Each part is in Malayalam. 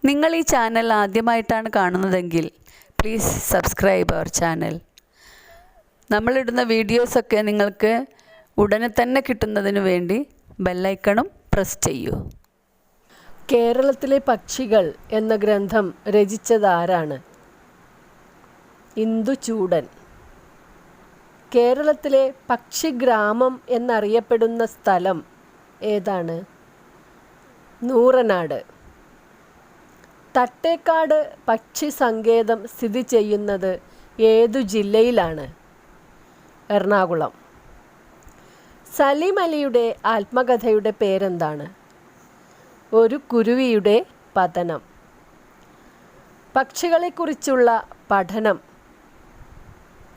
നിങ്ങൾ ഈ ചാനൽ ആദ്യമായിട്ടാണ് കാണുന്നതെങ്കിൽ പ്ലീസ് സബ്സ്ക്രൈബ് അവർ ചാനൽ. നമ്മളിടുന്ന വീഡിയോസൊക്കെ നിങ്ങൾക്ക് ഉടനെ തന്നെ കിട്ടുന്നതിന് വേണ്ടി ബെല്ലൈക്കണും പ്രസ് ചെയ്യൂ. കേരളത്തിലെ പക്ഷികൾ എന്ന ഗ്രന്ഥം രചിച്ചതാരാണ്? ഇന്ദുചൂഡൻ. കേരളത്തിലെ പക്ഷിഗ്രാമം എന്നറിയപ്പെടുന്ന സ്ഥലം ഏതാണ്? നൂറനാട്. തട്ടേക്കാട് പക്ഷി സങ്കേതം സ്ഥിതി ചെയ്യുന്നത് ഏതു ജില്ലയിലാണ്? എറണാകുളം. സലിം അലിയുടെ ആത്മകഥയുടെ പേരെന്താണ്? ഒരു കുരുവിയുടെ പതനം. പക്ഷികളെക്കുറിച്ചുള്ള പഠനം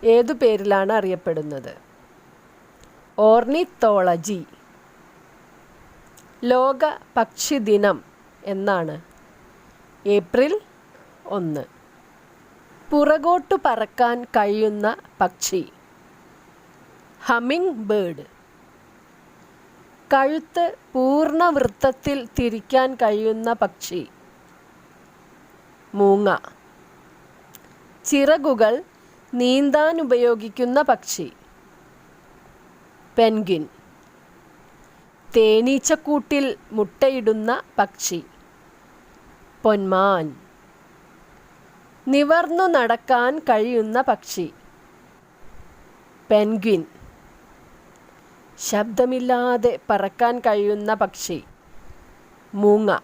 ഏതു പേരിലാണ് അറിയപ്പെടുന്നത്? ഓർണിത്തോളജി. ലോക പക്ഷി ദിനം എന്നാണ്? ഏപ്രിൽ 1. പുറകോട്ടു പറക്കാൻ കഴിയുന്ന പക്ഷി? Humming bird. കഴുത്ത് പൂർണ്ണ വൃത്തത്തിൽ തിരിക്കാൻ കഴിയുന്ന പക്ഷി? മൂങ്ങ. ചിറകുകൾ നീന്താൻ ഉപയോഗിക്കുന്ന പക്ഷി? പെൻഗ്വിൻ. തേനീച്ചക്കൂട്ടിൽ മുട്ടയിടുന്ന പക്ഷി? പൊന്മാൻ. നിവർന്നു നടക്കാൻ കഴിയുന്ന പക്ഷി? പെൻഗ്വിൻ. ശബ്ദമില്ലാതെ പറക്കാൻ കഴിയുന്ന പക്ഷി? മൂങ്ങ.